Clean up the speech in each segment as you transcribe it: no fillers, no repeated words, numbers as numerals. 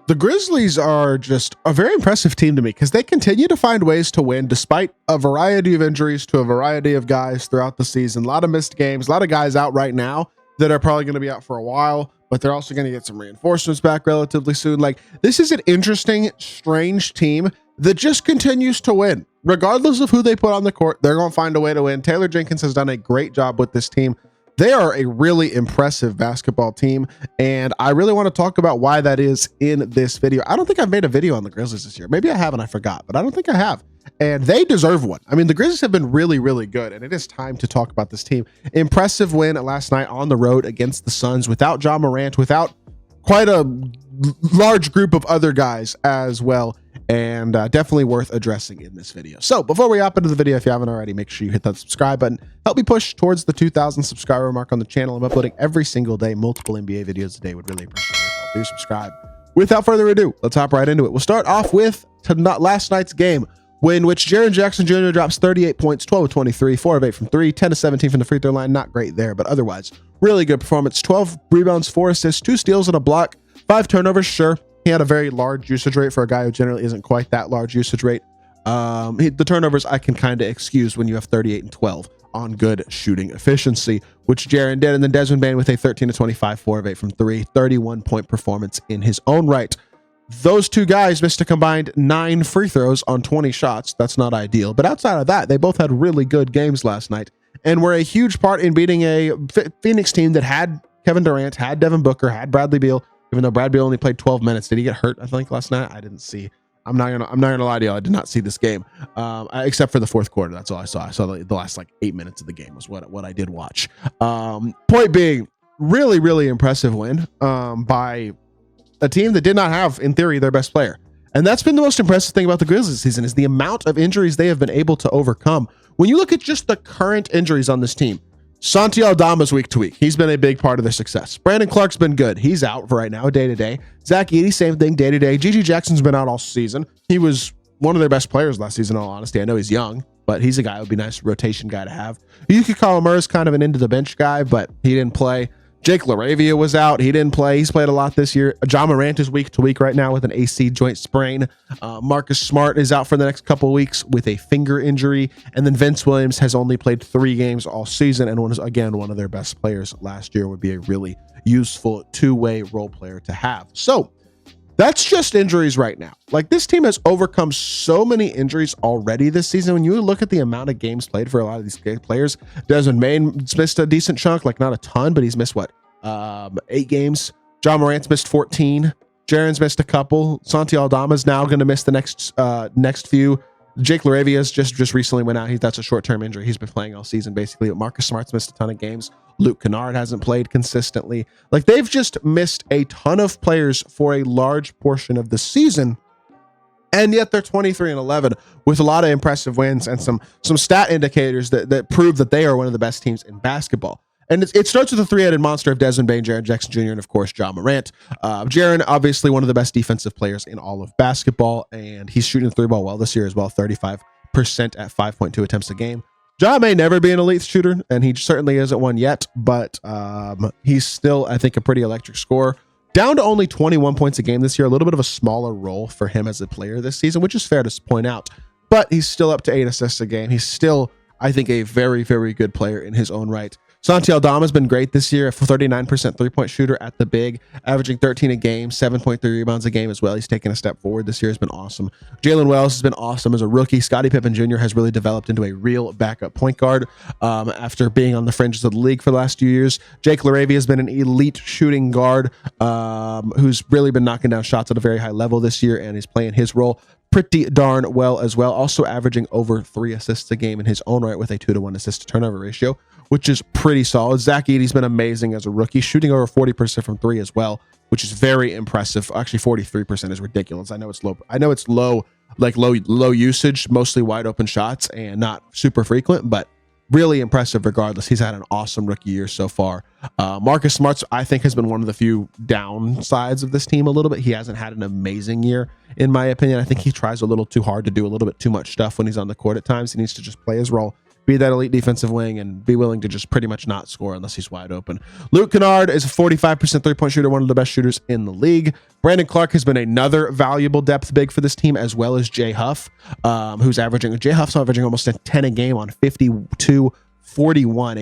The Grizzlies are just a very impressive team to me because they continue to find ways to win despite a variety of injuries to a variety of guys throughout the season. A lot of missed games, a lot of guys out right now that are probably going to be out for a while, but they're also going to get some reinforcements back relatively soon. Like, this is an interesting, strange team that just continues to win. Regardless of who they put on the court, they're going to find a way to win. Taylor Jenkins has done a great job with this team. They are a really impressive basketball team, and I really want to talk about why that is in this video. I don't think I've made a video on the Grizzlies this year. Maybe I have and I forgot, but I don't think I have. And they deserve one. I mean, the Grizzlies have been really, really good, and it is time to talk about this team. Impressive win last night on the road against the Suns without Ja Morant, without quite a large group of other guys as well. And definitely worth addressing in this video. So before we hop into the video, if you haven't already, make sure you hit that subscribe button. Help me push towards the 2,000 subscriber mark on the channel. I'm uploading every single day, multiple NBA videos a day. Would really appreciate it if you do subscribe. Without further ado, let's hop right into it. We'll start off with last night's game, in which Jaren Jackson Jr. drops 38 points, 12 of 23, 4 of 8 from 3, 10 of 17 from the free throw line. Not great there, but otherwise really good performance. 12 rebounds, 4 assists, 2 steals and a block, 5 turnovers. Sure, he had a very large usage rate for a guy who generally isn't quite that large usage rate. The turnovers I can kind of excuse when you have 38 and 12 on good shooting efficiency, which Jaren did. And then Desmond Bane with a 13 of 25, 4 of 8 from 3, 31-point performance in his own right. Those two guys missed a combined 9 free throws on 20 shots. That's not ideal. But outside of that, they both had really good games last night and were a huge part in beating a Phoenix team that had Kevin Durant, had Devin Booker, had Bradley Beal. Even though Brad Beal only played 12 minutes, did he get hurt? I think last night. I didn't see. I'm not gonna lie to you. I did not see this game, except for the fourth quarter. That's all I saw. I saw the last like 8 minutes of the game was what I did watch. Point being, really, really impressive win by a team that did not have, in theory, their best player. And that's been the most impressive thing about the Grizzlies this season is the amount of injuries they have been able to overcome. When you look at just the current injuries on this team, Santi Aldama's week to week. He's been a big part of their success. Brandon Clark's been good. He's out for right now, day to day. Zach Edey, same thing, day to day. Gigi Jackson's been out all season. He was one of their best players last season, in all honesty. I know he's young, but he's a guy who would be a nice rotation guy to have. You could call him as kind of an into the bench guy, but he didn't play. Jake LaRavia was out. He didn't play. He's played a lot this year. Ja Morant is week to week right now with an AC joint sprain. Marcus Smart is out for the next couple of weeks with a finger injury. And then Vince Williams has only played 3 games all season and was, again, one of their best players last year. Would be a really useful two-way role player to have. So that's just injuries right now. Like, this team has overcome so many injuries already this season. When you look at the amount of games played for a lot of these players, Desmond Bane's missed a decent chunk, like not a ton, but he's missed what? 8 games. Ja Morant's missed 14. Jaren's missed a couple. Santi Aldama's now going to miss the next few. Jake LaRavia's just recently went out. That's a short-term injury. He's been playing all season, basically. But Marcus Smart's missed a ton of games. Luke Kennard hasn't played consistently. Like, they've just missed a ton of players for a large portion of the season. And yet they're 23-11 with a lot of impressive wins and some stat indicators that prove that they are one of the best teams in basketball. And it starts with the 3-headed monster of Desmond Bane, Jaren Jackson Jr., and of course, Ja Morant. Jaren, obviously one of the best defensive players in all of basketball, and he's shooting the 3-ball well this year as well, 35% at 5.2 attempts a game. Ja may never be an elite shooter, and he certainly isn't one yet, but he's still, I think, a pretty electric scorer. Down to only 21 points a game this year, a little bit of a smaller role for him as a player this season, which is fair to point out, but he's still up to 8 assists a game. He's still, I think, a very, very good player in his own right. Santi Aldama's been great this year, a 39% three-point shooter at the big, averaging 13 a game, 7.3 rebounds a game as well. He's taken a step forward this year. Has been awesome. Jalen Wells has been awesome as a rookie. Scottie Pippen Jr. has really developed into a real backup point guard after being on the fringes of the league for the last few years. Jake LaRavia has been an elite shooting guard who's really been knocking down shots at a very high level this year and is playing his role pretty darn well as well. Also averaging over 3 assists a game in his own right with a 2-to-1 assist to turnover ratio, which is pretty solid. Zach Edey's been amazing as a rookie, shooting over 40% from 3 as well, which is very impressive. Actually, 43% is ridiculous. I know it's low. I know it's low usage, mostly wide open shots and not super frequent, but really impressive regardless. He's had an awesome rookie year so far. Marcus Smart, I think, has been one of the few downsides of this team a little bit. He hasn't had an amazing year, in my opinion. I think he tries a little too hard to do a little bit too much stuff when he's on the court at times. He needs to just play his role be that elite defensive wing and be willing to just pretty much not score unless he's wide open. Luke Kennard is a 45% three-point shooter, one of the best shooters in the league. Brandon Clark has been another valuable depth big for this team, as well as Jay Huff, who's averaging almost 10 a game on 52-41,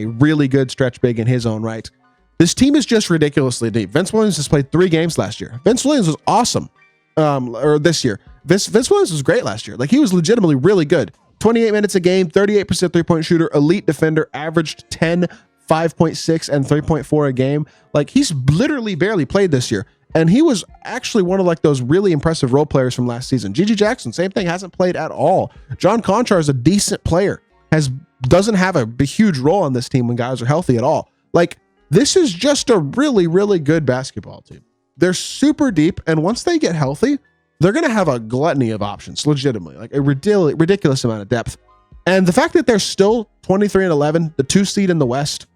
a really good stretch big in his own right. This team is just ridiculously deep. Vince Williams has played 3 games last year. Vince Williams was awesome, or this year. Vince Williams was great last year. Like, he was legitimately really good. 28 minutes a game, 38% three-point shooter, elite defender, averaged 10, 5.6, and 3.4 a game. Like, he's literally barely played this year. And he was actually one of like those really impressive role players from last season. GG Jackson, same thing, hasn't played at all. John Conchar is a decent player, doesn't have a huge role on this team when guys are healthy at all. Like, this is just a really, really good basketball team. They're super deep, and once they get healthy, they're going to have a gluttony of options, legitimately, like a ridiculous amount of depth. And the fact that they're still 23-11, the 2 seed in the West,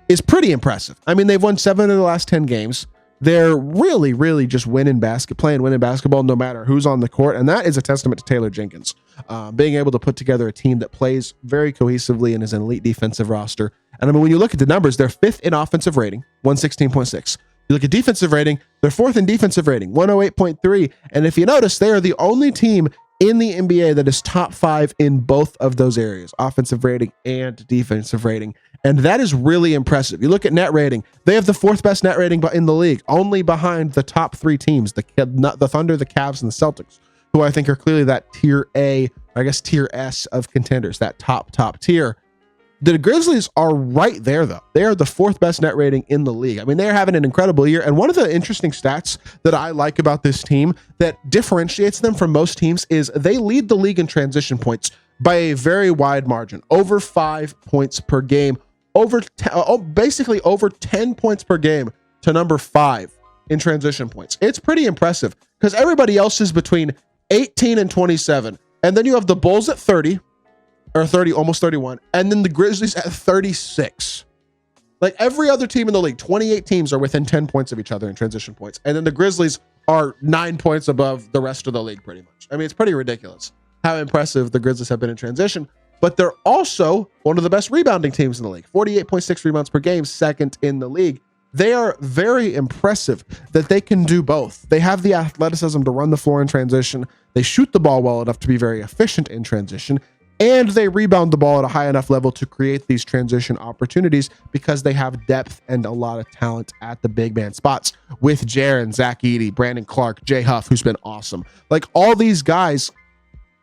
is pretty impressive. I mean, they've won 7 of the last 10 games. They're really, really just winning basketball no matter who's on the court. And that is a testament to Taylor Jenkins, being able to put together a team that plays very cohesively and is an elite defensive roster. And I mean, when you look at the numbers, they're 5th in offensive rating, 116.6. You look at defensive rating, they're 4th in defensive rating, 108.3. And if you notice, they are the only team in the NBA that is top 5 in both of those areas, offensive rating and defensive rating. And that is really impressive. You look at net rating, they have the 4th best net rating in the league, only behind the top 3 teams, the Thunder, the Cavs, and the Celtics, who I think are clearly that tier A, or I guess tier S of contenders, that top tier. The Grizzlies are right there, though. They are the 4th best net rating in the league. I mean, they're having an incredible year. And one of the interesting stats that I like about this team that differentiates them from most teams is they lead the league in transition points by a very wide margin, over 5 points per game, basically over 10 points per game to number 5 in transition points. It's pretty impressive because everybody else is between 18 and 27. And then you have the Bulls at 30. Or 30, almost 31, and then the Grizzlies at 36. Like, every other team in the league, 28 teams are within 10 points of each other in transition points, and then the Grizzlies are 9 points above the rest of the league, pretty much. I mean, it's pretty ridiculous how impressive the Grizzlies have been in transition, but they're also one of the best rebounding teams in the league, 48.6 rebounds per game, 2nd in the league. They are very impressive that they can do both. They have the athleticism to run the floor in transition. They shoot the ball well enough to be very efficient in transition. And they rebound the ball at a high enough level to create these transition opportunities because they have depth and a lot of talent at the big man spots with Jaren, Zach Edey, Brandon Clark, Jay Huff, who's been awesome. Like, all these guys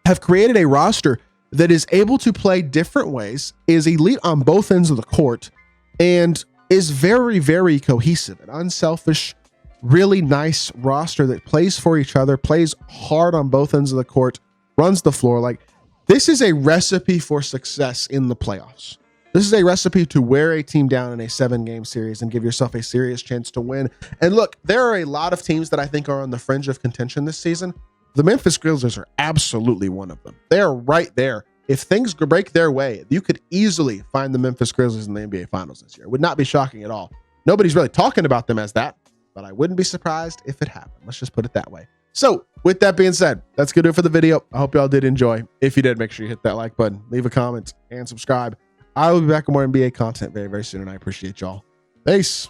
have created a roster that is able to play different ways, is elite on both ends of the court, and is very, very cohesive, an unselfish, really nice roster that plays for each other, plays hard on both ends of the court, runs the floor. Like, this is a recipe for success in the playoffs. This is a recipe to wear a team down in a 7-game series and give yourself a serious chance to win. And look, there are a lot of teams that I think are on the fringe of contention this season. The Memphis Grizzlies are absolutely one of them. They are right there. If things break their way, you could easily find the Memphis Grizzlies in the NBA Finals this year. It would not be shocking at all. Nobody's really talking about them as that, but I wouldn't be surprised if it happened. Let's just put it that way. So with that being said, that's going to do it for the video. I hope y'all did enjoy. If you did, make sure you hit that like button, leave a comment, and subscribe. I will be back with more NBA content very, very soon, and I appreciate y'all. Peace.